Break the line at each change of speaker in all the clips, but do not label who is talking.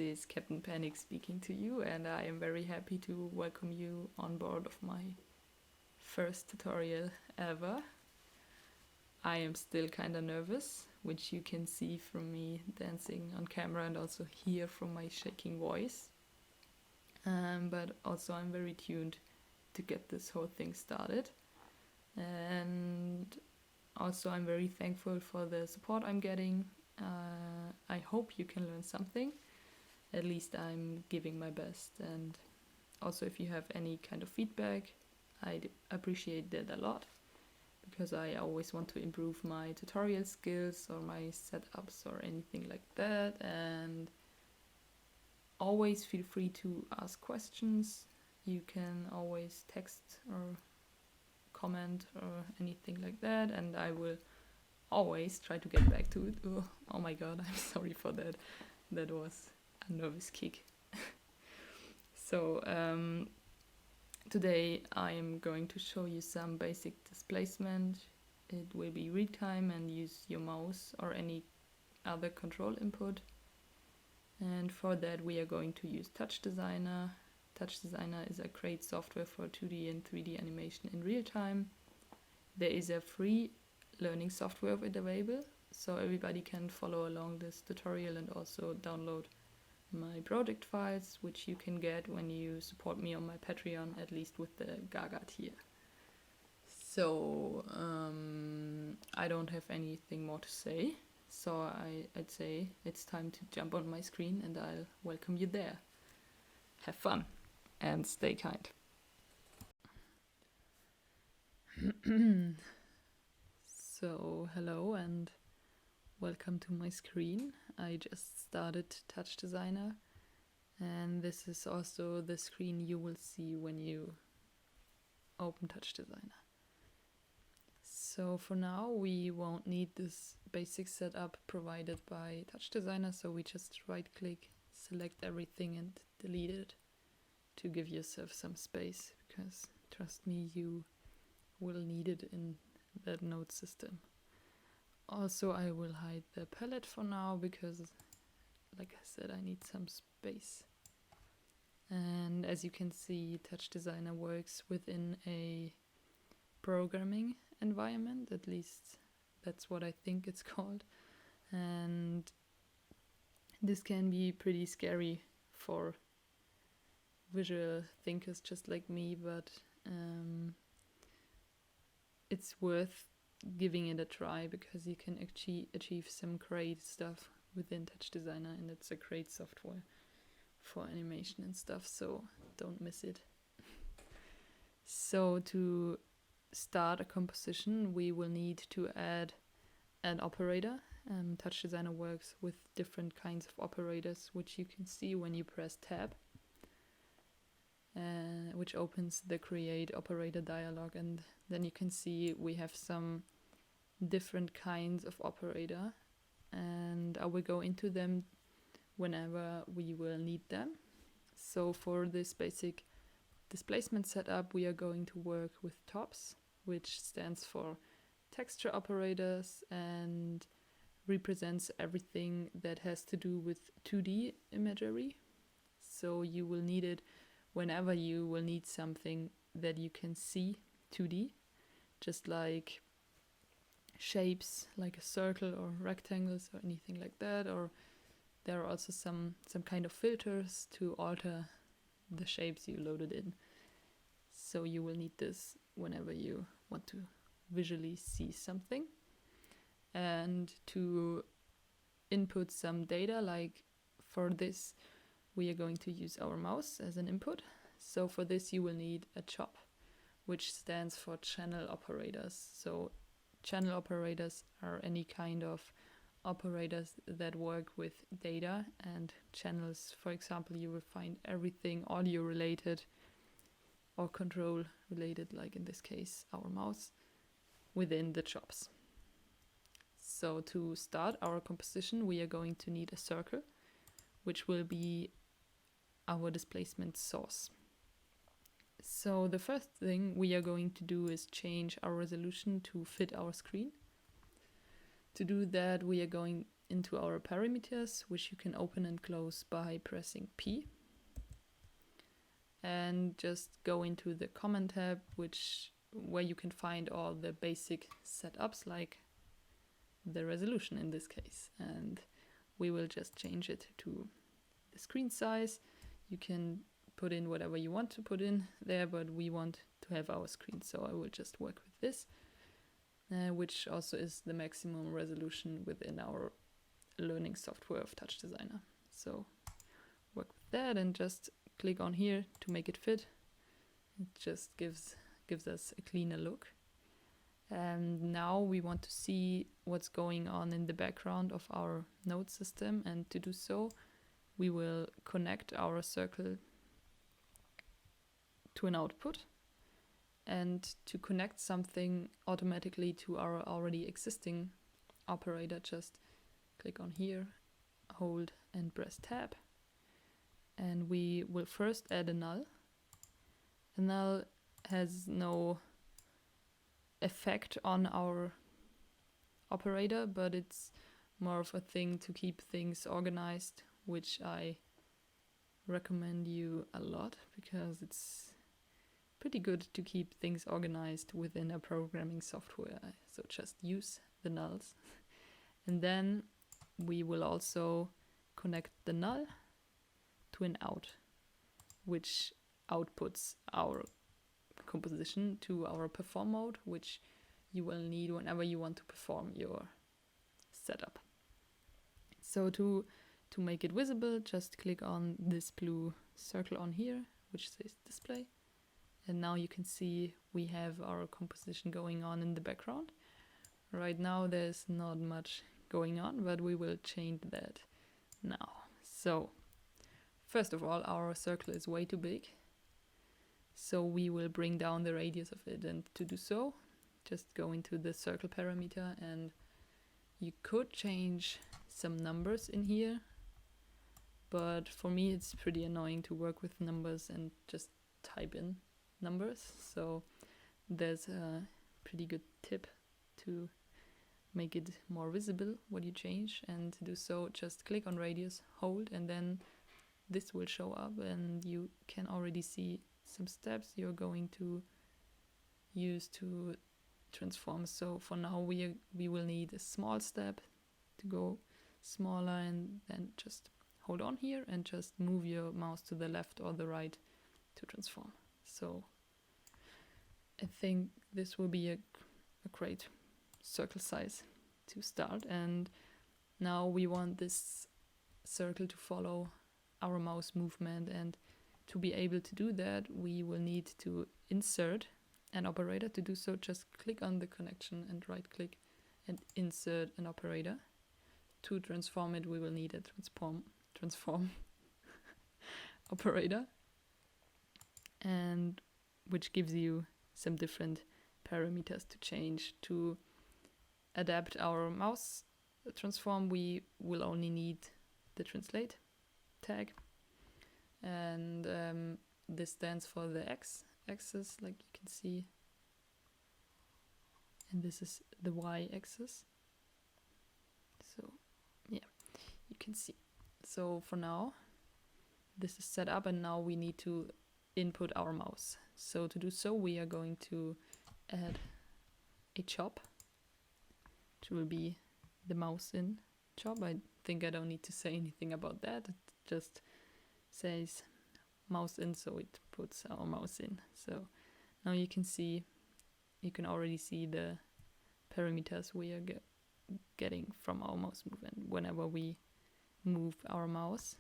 is Captain Panic speaking to you, and I am very happy to welcome you on board of my first tutorial ever. I am still kinda nervous, which you can see from me dancing on camera and also hear from my shaking voice. But also I'm very tuned to get this whole thing started. And also I'm very thankful for the support I'm getting. I hope you can learn something. At least I'm giving my best. And also if you have any kind of feedback, I'd appreciate that a lot, because I always want to improve my tutorial skills or my setups or anything like that. And always feel free to ask questions. You can always text or comment or anything like that, and I will always try to get back to it. Oh my god, I'm sorry for that. That was a nervous kick. So today I am going to show you some basic displacement. It will be Realtime and use your mouse or any other control input. And for that we are going to use Touchdesigner. Touchdesigner is a great software for 2D and 3D animation in real time. There is a free learning software of it available, so everybody can follow along this tutorial and also download my project files, which you can get when you support me on my Patreon, at least with the Gaga tier. So I don't have anything more to say, so I'd say it's time to jump on my screen and I'll welcome you there. Have fun and stay kind. So hello and welcome to my screen. I just started Touchdesigner, and this is also the screen you will see when you open Touchdesigner. So for now we won't need this basic setup provided by Touchdesigner, so we just right click, select everything and delete it to give yourself some space, because trust me, you will need it in that node system. Also, I will hide the palette for now because, like I said, I need some space. And as you can see, Touchdesigner works within a programming environment, at least that's what I think it's called. And this can be pretty scary for visual thinkers just like me, but it's worth giving it a try, because you can achieve some great stuff within Touchdesigner, and it's a great software for animation and stuff, so don't miss it. So to start a composition, we will need to add an operator. Touchdesigner works with different kinds of operators, which you can see when you press tab, which opens the create operator dialog, and then you can see we have some different kinds of operator, and I will go into them whenever we will need them. So for this basic displacement setup, we are going to work with TOPS, which stands for texture operators and represents everything that has to do with 2D imagery. So you will need it whenever you will need something that you can see 2D, just like shapes, like a circle or rectangles or anything like that, or there are also some kind of filters to alter the shapes you loaded in. So you will need this whenever you want to visually see something. And to input some data, like for this we are going to use our mouse as an input. So for this you will need a chop, which stands for channel operators. So channel operators are any kind of operators that work with data, and channels, for example, you will find everything audio related or control related, like in this case our mouse, within the chops. So to start our composition, we are going to need a circle, which will be our displacement source. So the first thing we are going to do is change our resolution to fit our screen. To do that, we are going into our parameters, which you can open and close by pressing P. And just go into the comment tab, where you can find all the basic setups, like the resolution in this case. And we will just change it to the screen size. You can put in whatever you want to put in there, but we want to have our screen, so I will just work with this, which also is the maximum resolution within our learning software of Touchdesigner. So work with that and just click on here to make it fit. It just gives us a cleaner look. And now we want to see what's going on in the background of our node system, and to do so we will connect our circle to an output. And to connect something automatically to our already existing operator, just click on here, hold and press tab. And we will first add a null. A null has no effect on our operator, but it's more of a thing to keep things organized, which I recommend you a lot, because it's pretty good to keep things organized within a programming software. So just use the nulls. And then we will also connect the null to an out, which outputs our composition to our perform mode, which you will need whenever you want to perform your setup. So to make it visible, just click on this blue circle on here, which says display. And now you can see we have our composition going on in the background. Right now there's not much going on, but we will change that now. So first of all, our circle is way too big, so we will bring down the radius of it. And to do so, just go into the circle parameter, and you could change some numbers in here, but for me it's pretty annoying to work with numbers and just type in numbers. So there's a pretty good tip to make it more visible what you change. And to do so, just click on radius, hold, and then this will show up, and you can already see some steps you're going to use to transform. So for now we will need a small step to go smaller, and then just hold on here and just move your mouse to the left or the right to transform. So I think this will be a great circle size to start. And now we want this circle to follow our mouse movement, and to be able to do that we will need to insert an operator. To do so, just click on the connection and right click and insert an operator. To transform it, we will need a transform operator, and which gives you some different parameters to change. To adapt our mouse transform, we will only need the translate tag, and this stands for the x-axis, like you can see, and this is the y-axis. So yeah, you can see. So for now this is set up, and now we need to input our mouse. So to do so, we are going to add a chop, which will be the mouse in chop. I think I don't need to say anything about that. It just says mouse in, so it puts our mouse in. So now you can already see the parameters we are getting from our mouse movement whenever we move our mouse.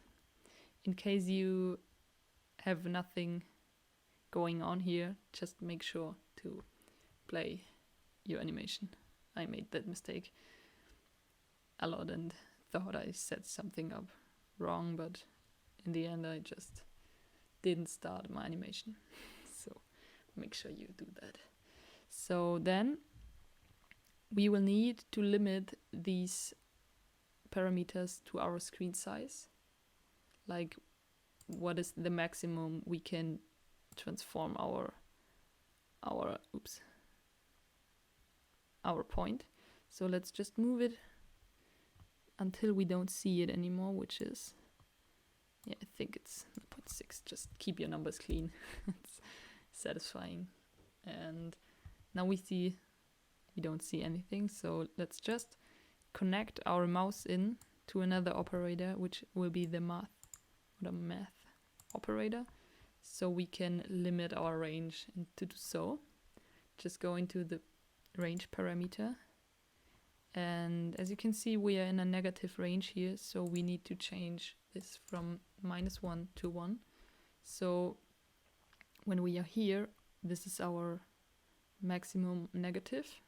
In case you have nothing going on here, just make sure to play your animation. I made that mistake a lot and thought I set something up wrong, but in the end I just didn't start my animation. So make sure you do that. So then we will need to limit these parameters to our screen size, like what is the maximum we can transform our point. So let's just move it until we don't see it anymore, which is, yeah, I think it's 0.6. Just keep your numbers clean. It's satisfying. And now we don't see anything, so let's just connect our mouse in to another operator, which will be the math operator, so we can limit our range. And to do so, just go into the range parameter, and as you can see, we are in a negative range here, so we need to change this from -1 to 1. So when we are here, this is our maximum negative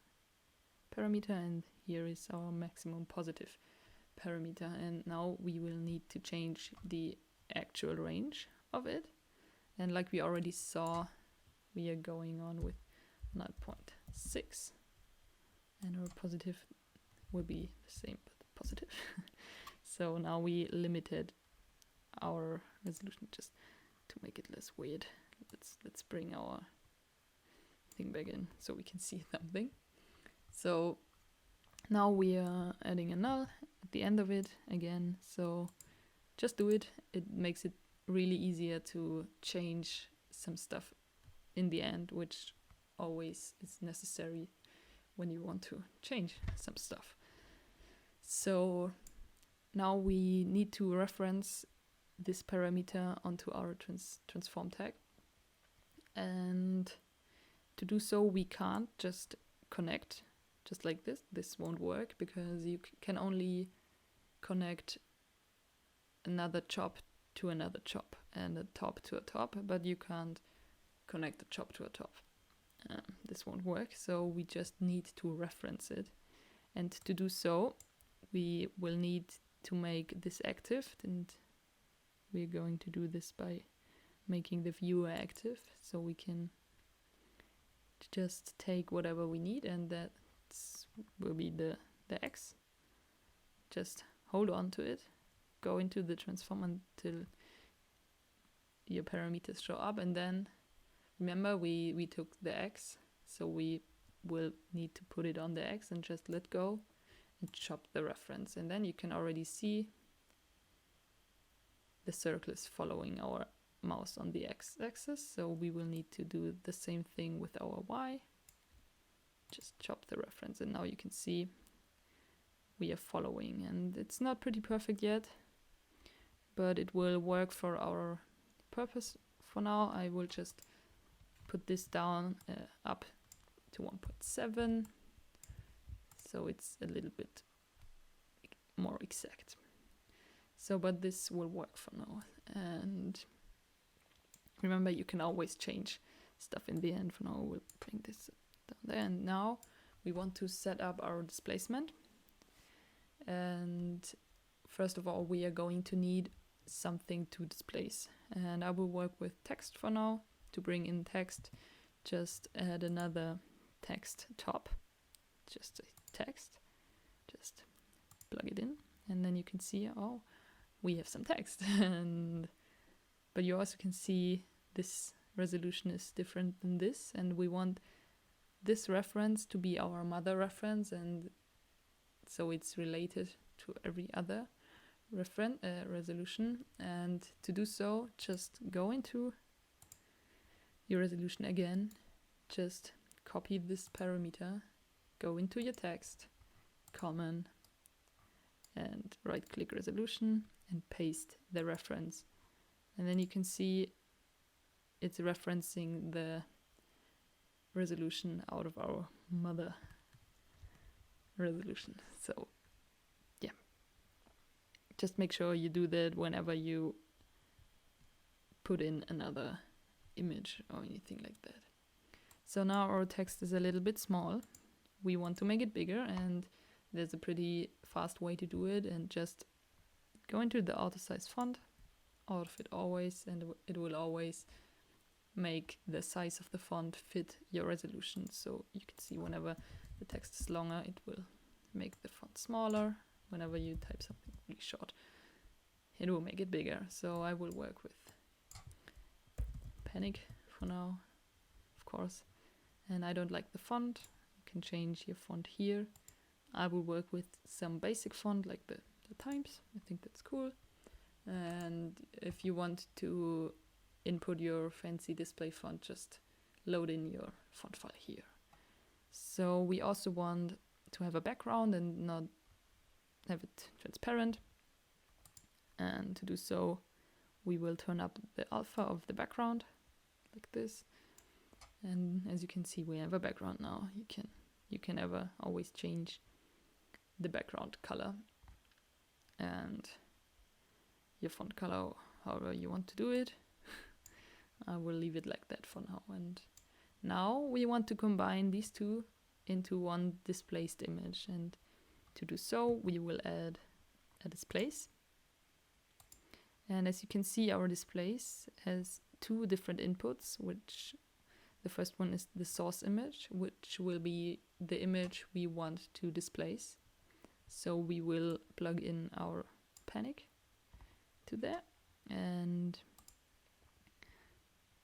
parameter, and here is our maximum positive parameter. And now we will need to change the actual range of it. And like we already saw, we are going on with 9.6, and our positive will be the same but positive. So now we limited our resolution just to make it less weird. Let's bring our thing back in so we can see something. So now we are adding a null at the end of it again. So just do it. It makes it really easier to change some stuff in the end, which always is necessary when you want to change some stuff. So now we need to reference this parameter onto our transform tag. And to do so, we can't just connect just like this. This won't work because you can only connect another chop to another chop and a top to a top, but you can't connect a chop to a top. This won't work, so we just need to reference it. And to do so, we will need to make this active, and we're going to do this by making the viewer active, so we can just take whatever we need, and that will be the X. Just hold on to it, go into the transform until your parameters show up, and then remember we took the X, so we will need to put it on the X and just let go and chop the reference. And then you can already see the circle is following our mouse on the X-axis, so we will need to do the same thing with our Y. Just chop the reference, and now you can see we are following, and it's not pretty perfect yet, but it will work for our purpose. For now, I will just put this down up to 1.7, so it's a little bit more exact. So, but this will work for now. And remember, you can always change stuff in the end. For now, we'll bring this down there. And now we want to set up our displacement. And first of all, we are going to need something to displace. And I will work with text for now. To bring in text, just add another text top. Just a text. Just plug it in. And then you can see, oh, we have some text. But you also can see this resolution is different than this, and we want this reference to be our mother reference, and so it's related to every other resolution. And to do so, just go into your resolution again, just copy this parameter, go into your text, common, and right click resolution and paste the reference. And then you can see it's referencing the resolution out of our mother resolution. So yeah, just make sure you do that whenever you put in another image or anything like that. So now our text is a little bit small. We want to make it bigger, and there's a pretty fast way to do it, and just go into the auto size font, out of it always, and it will always make the size of the font fit your resolution. So you can see whenever the text is longer, it will make the font smaller. Whenever you type something really short, it will make it bigger. So I will work with Panic for now, of course. And I don't like the font. You can change your font here. I will work with some basic font like the times. I think that's cool. And if you want to input your fancy display font, just load in your font file here. So we also want to have a background and not have it transparent. And to do so, we will turn up the alpha of the background like this. And as you can see, we have a background now. You can always change the background color and your font color however you want to do it. I will leave it like that for now. And now we want to combine these two into one displaced image. And to do so, we will add a displace. And as you can see, our displace has two different inputs, which the first one is the source image, which will be the image we want to displace. So we will plug in our panic to there. And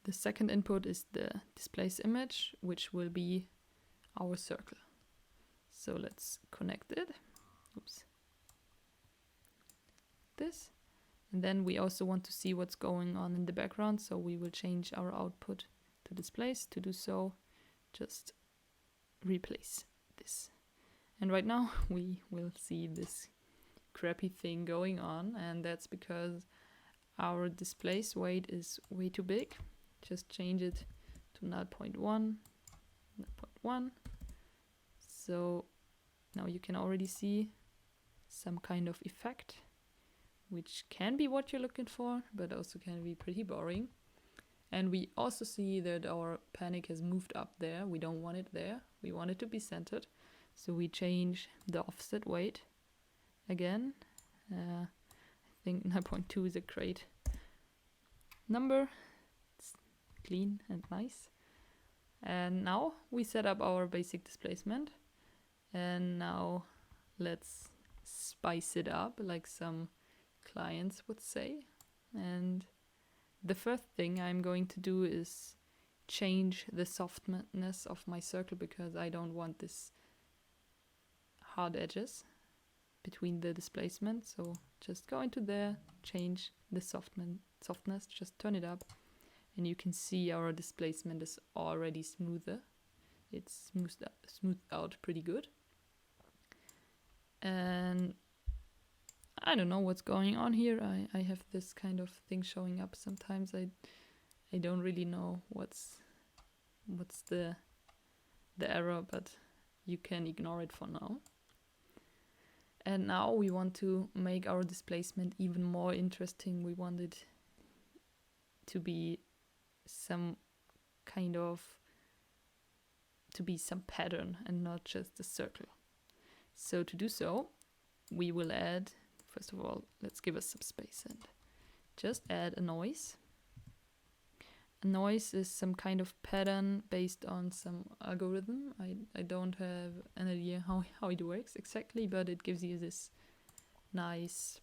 the second input is the displace image, which will be our circle. So let's connect it. Oops. This. And then we also want to see what's going on in the background, so we will change our output to displace. To do so, just replace this. And right now we will see this crappy thing going on, and that's because our displace weight is way too big. Just change it to 0.1, 0.1. So now you can already see some kind of effect, which can be what you're looking for, but also can be pretty boring. And we also see that our panic has moved up there. We don't want it there. We want it to be centered. So we change the offset weight again. I think 9.2 is a great number. It's clean and nice. And now we set up our basic displacement. And now let's spice it up like some clients would say. And the first thing I'm going to do is change the softness of my circle, because I don't want this hard edges between the displacement. So just go into there, change the softness, just turn it up, and you can see our displacement is already smoother. It's smoothed out pretty good. And I don't know what's going on here. I have this kind of thing showing up sometimes. I don't really know what's the error, but you can ignore it for now. And now we want to make our displacement even more interesting. We want it to be some kind of, to be some pattern and not just a circle. So to do so, we will add, first of all, let's give us some space and just add a noise. A noise is some kind of pattern based on some algorithm. I don't have an idea how it works exactly, but it gives you this nice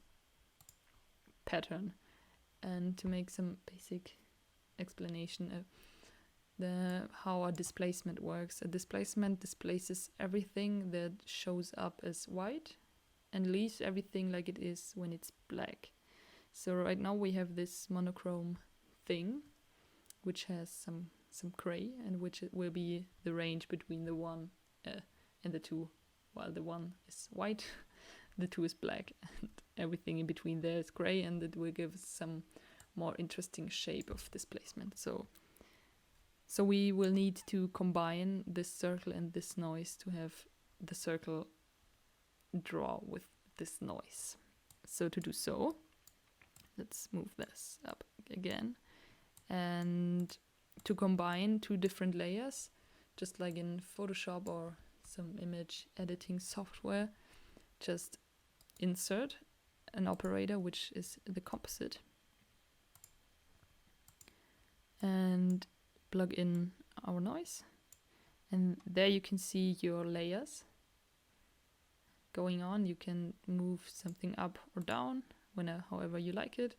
pattern. And to make some basic explanation of how a displacement works. A displacement displaces everything that shows up as white and leaves everything like it is when it's black. So right now we have this monochrome thing, which has some gray, and which will be the range between the 1 and the 2. While the 1 is white, the 2 is black, and everything in between there is gray, and it will give some more interesting shape of displacement. So we will need to combine this circle and this noise to have the circle draw with this noise. So to do so, let's move this up again. And to combine two different layers, just like in Photoshop or some image editing software, just insert an operator, which is the composite, and plug in our noise. And there you can see your layers going on. You can move something up or down however you like it.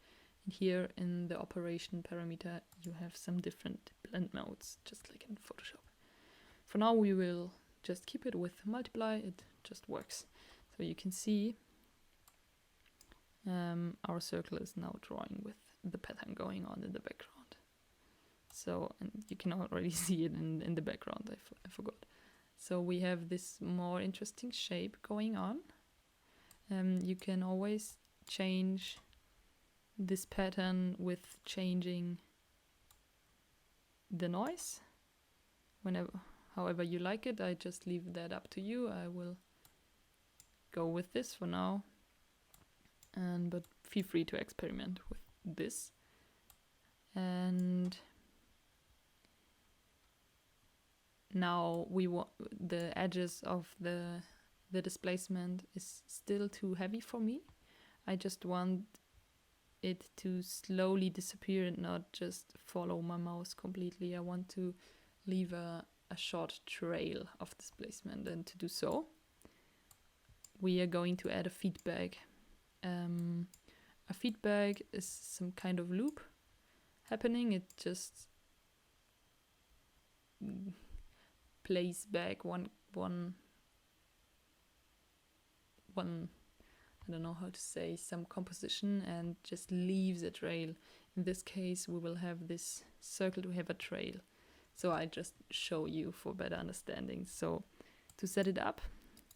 And here in the operation parameter, you have some different blend modes, just like in Photoshop. For now, we will just keep it with multiply. It just works. So you can see our circle is now drawing with the pattern going on in the background. So, and you can already see it in the background, I forgot. So we have this more interesting shape going on. You can always change this pattern with changing the noise however you like it. I just leave that up to you. I will go with this for now, but feel free to experiment with this. And now we want the edges of the displacement is still too heavy for me. I just want it to slowly disappear and not just follow my mouse completely. I want to leave a short trail of displacement, and to do so we are going to add a feedback. A feedback is some kind of loop happening. It just plays back one I don't know how to say, some composition, and just leaves a trail. In this case we will have this circle to have a trail, so I just show you for better understanding. So to set it up,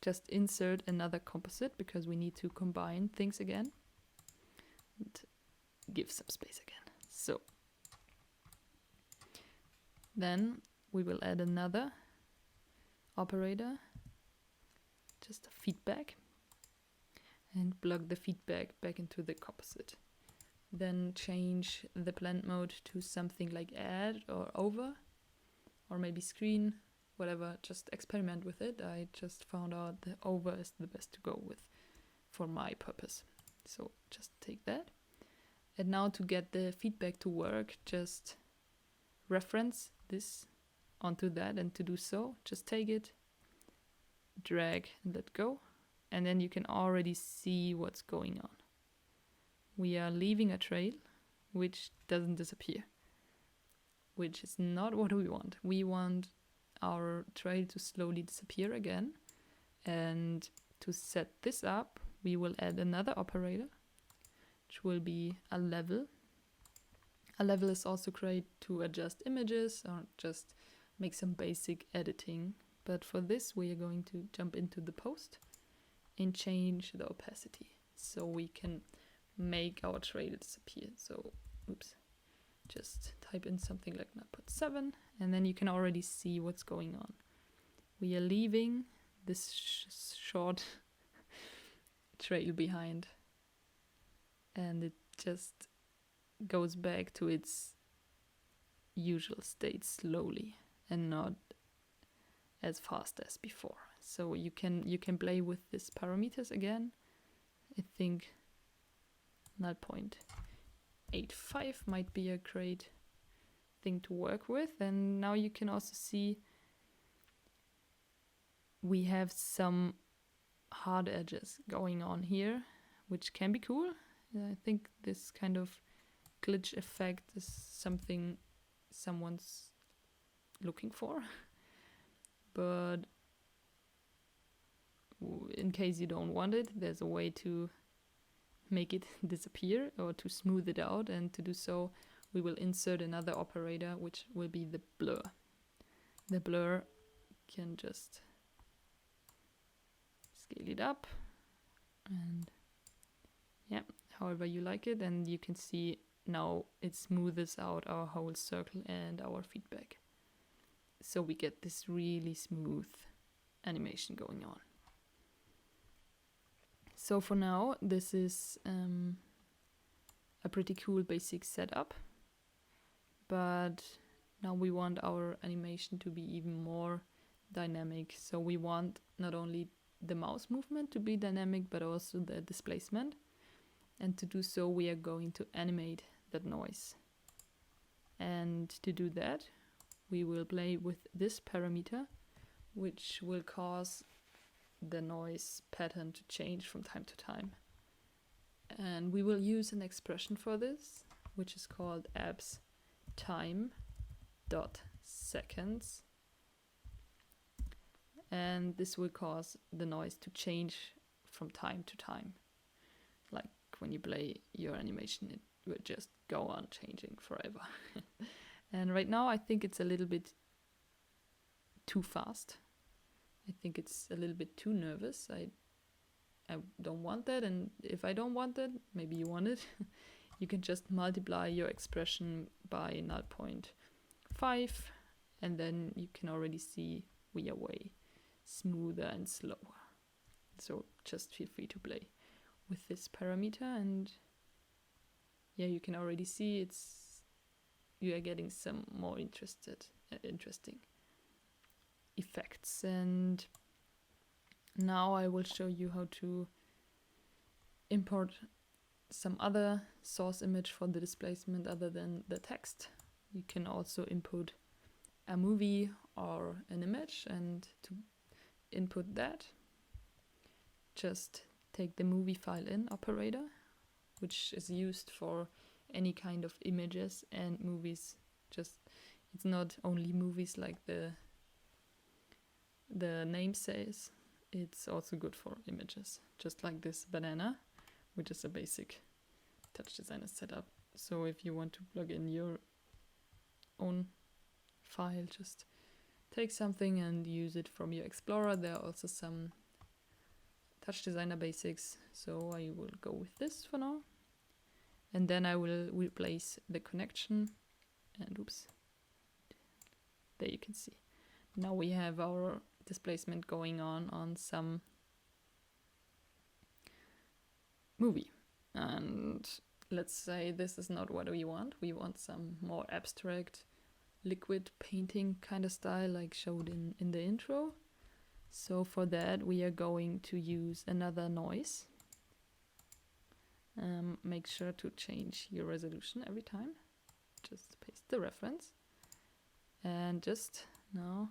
just insert another composite, because we need to combine things again, and give some space again. So then we will add another operator, just a feedback, and plug the feedback back into the composite. Then change the blend mode to something like add or over, or maybe screen, whatever. Just experiment with it. I just found out the over is the best to go with for my purpose. So just take that. And now to get the feedback to work, just reference this onto that, and to do so, just take it, drag and let go. And then you can already see what's going on. We are leaving a trail which doesn't disappear, which is not what we want. We want our trail to slowly disappear again. And to set this up, we will add another operator, which will be a level. A level is also great to adjust images or just make some basic editing. But for this, we are going to jump into the post and change the opacity so we can make our trail disappear. So, just type in something like 0.7, and then you can already see what's going on. We are leaving this short trail behind, and it just goes back to its usual state slowly and not as fast as before. So you can play with these parameters again. I think 0.85 might be a great thing to work with. And now you can also see we have some hard edges going on here, which can be cool. I think this kind of glitch effect is something someone's looking for. But in case you don't want it, there's a way to make it disappear or to smooth it out, and to do so we will insert another operator, which will be the blur. The blur can just scale it up and however you like it, and you can see now it smoothes out our whole circle and our feedback. So we get this really smooth animation going on. So for now, this is a pretty cool basic setup, but now we want our animation to be even more dynamic. So we want not only the mouse movement to be dynamic, but also the displacement. And to do so, we are going to animate that noise. And to do that, we will play with this parameter, which will cause the noise pattern to change from time to time. And we will use an expression for this, which is called abs time.seconds. And this will cause the noise to change from time to time, like when you play your animation, it will just go on changing forever. And right now I think it's a little bit too fast. I think it's a little bit too nervous. I don't want that, and if I don't want that, maybe you want it, you can just multiply your expression by 0.5, and then you can already see we are way smoother and slower. So just feel free to play with this parameter, and yeah, you can already see you are getting some more interesting effects. And now I will show you how to import some other source image for the displacement other than the text. You can also input a movie or an image, and to input that, just take the movie file in operator, which is used for any kind of images and movies. Just, it's not only movies like the name says, it's also good for images, just like this banana, which is a basic Touchdesigner setup. So if you want to plug in your own file, just take something and use it from your Explorer. There are also some Touchdesigner basics, so I will go with this for now. And then I will replace the connection, and oops, there you can see. Now we have our displacement going on some movie. And let's say this is not what we want. We want some more abstract liquid painting kind of style like showed in the intro. So for that we are going to use another noise. Make sure to change your resolution every time. Just paste the reference and just now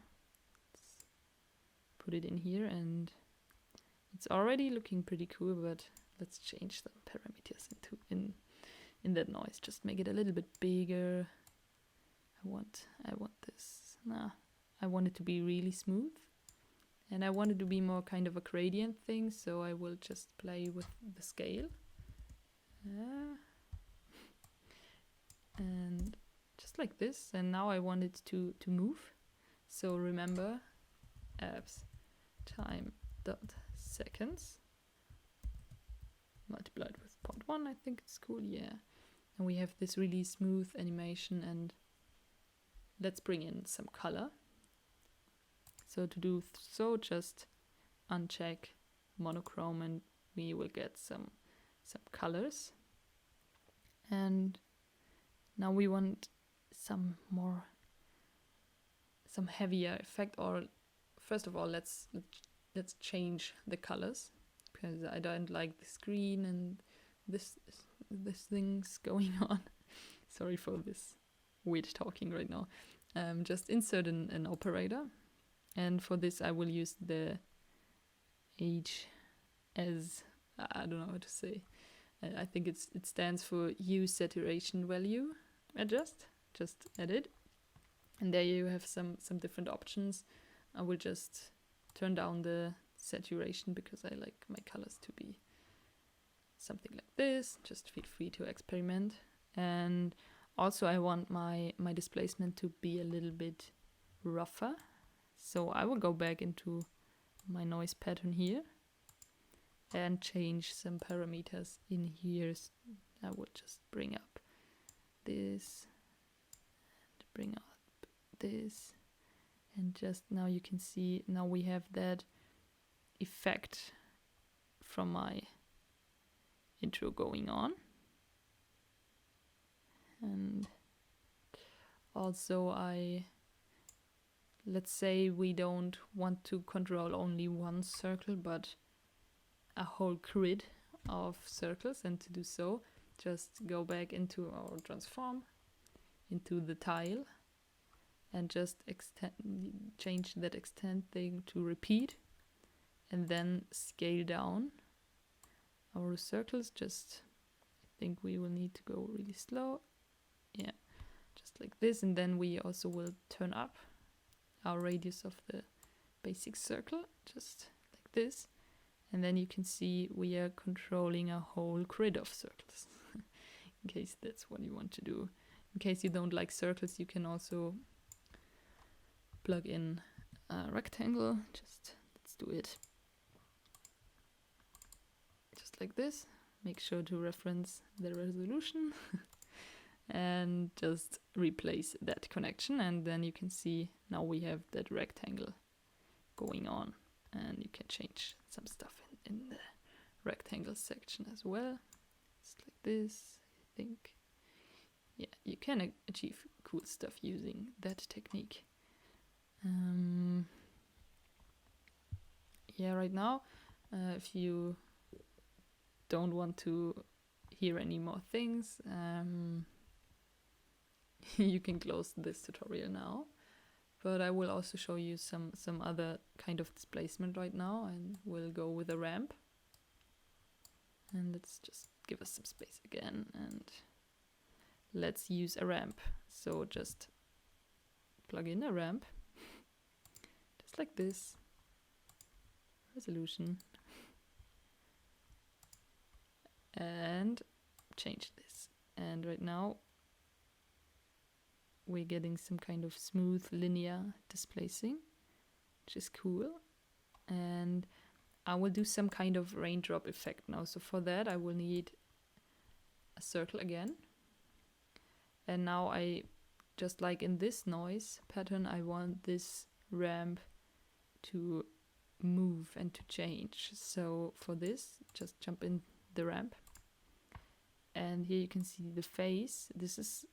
put it in here, and it's already looking pretty cool, but let's change the parameters in that noise. Just make it a little bit bigger. I want this. I want it to be really smooth, and I want it to be more kind of a gradient thing, so I will just play with the scale. And just like this, and now I want it to move. So remember, abs time dot seconds multiplied with 0.1. I think it's cool, yeah. And we have this really smooth animation, and let's bring in some color. So to do so, just uncheck monochrome, and we will get some colors. And now we want some heavier effect, or first of all, let's change the colors, because I don't like this green and this thing's going on. Sorry for this weird talking right now. Just insert an operator, and for this I will use the HS, I don't know how to say. I think it stands for hue saturation value adjust. Just edit, and there you have some different options. I will just turn down the saturation because I like my colors to be something like this. Just feel free to experiment. And also I want my displacement to be a little bit rougher, so I will go back into my noise pattern here and change some parameters in here. I will just bring up this and bring up this, and just now you can see, now we have that effect from my intro going on. And also let's say we don't want to control only one circle, but a whole grid of circles, and to do so, just go back into our transform, into the tile, and just change that extend thing to repeat, and then scale down our circles. Just, I think we will need to go really slow. Yeah, just like this, and then we also will turn up our radius of the basic circle, just like this. And then you can see we are controlling a whole grid of circles, in case that's what you want to do. In case you don't like circles, you can also plug in a rectangle. Just let's do it just like this. Make sure to reference the resolution and just replace that connection, and then you can see now we have that rectangle going on, and you can change some stuff in the rectangle section as well. Just like this, I think. Yeah, you can achieve cool stuff using that technique. Yeah, right now, if you don't want to hear any more things, you can close this tutorial now. But I will also show you some other kind of displacement right now, and we'll go with a ramp. And let's just give us some space again, and let's use a ramp. So just plug in a ramp, just like this. Resolution. And change this. And right now we're getting some kind of smooth linear displacing, which is cool. And I will do some kind of raindrop effect now. So for that I will need a circle again. And now I, just like in this noise pattern, I want this ramp to move and to change. So for this, just jump in the ramp. And here you can see the face. This is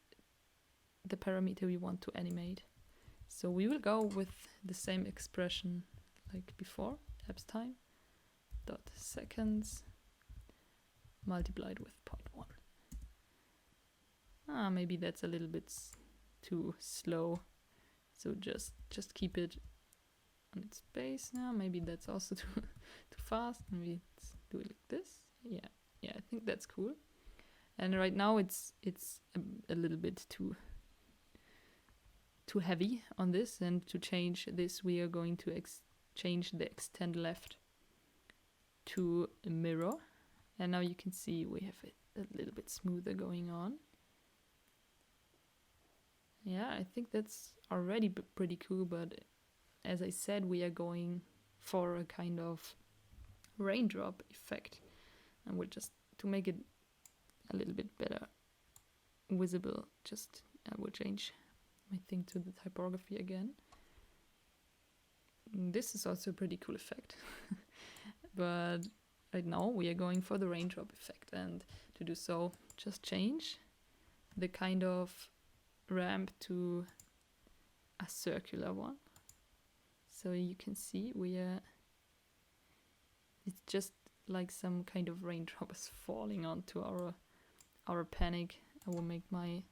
the parameter we want to animate. So we will go with the same expression like before, lapse time, dot seconds, multiplied with 0.1. Maybe that's a little bit too slow. So just keep it on its base now. Maybe that's also too fast. Maybe let's do it like this. Yeah, I think that's cool. And right now it's a little bit too heavy on this, and to change this we are going to change the extend left to a mirror, and now you can see we have it a little bit smoother going on. Yeah, I think that's already pretty cool, but as I said, we are going for a kind of raindrop effect, and we'll just, to make it a little bit better visible, just I will change my thing to the typography again. This is also a pretty cool effect. But right now we are going for the raindrop effect, and to do so just change the kind of ramp to a circular one. So you can see it's just like some kind of raindrops falling onto our panic. I will make my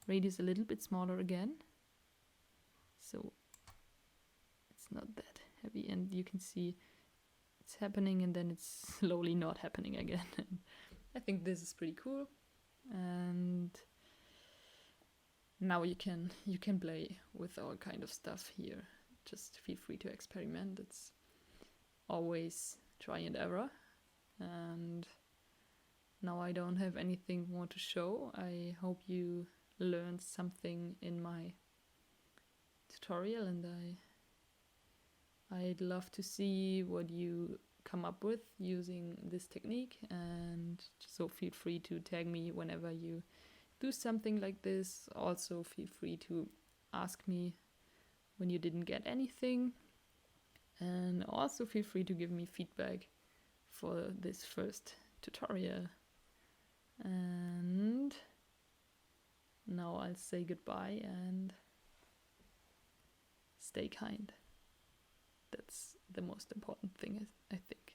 radius a little bit smaller again, so it's not that heavy, and you can see it's happening and then it's slowly not happening again. I think this is pretty cool, and now you can play with all kind of stuff here. Just feel free to experiment. It's always try and error. And now I don't have anything more to show. I hope you learned something in my tutorial, and I'd love to see what you come up with using this technique, and so feel free to tag me whenever you do something like this. Also feel free to ask me when you didn't get anything, and also feel free to give me feedback for this first tutorial. And now I'll say goodbye and stay kind. That's the most important thing, I think.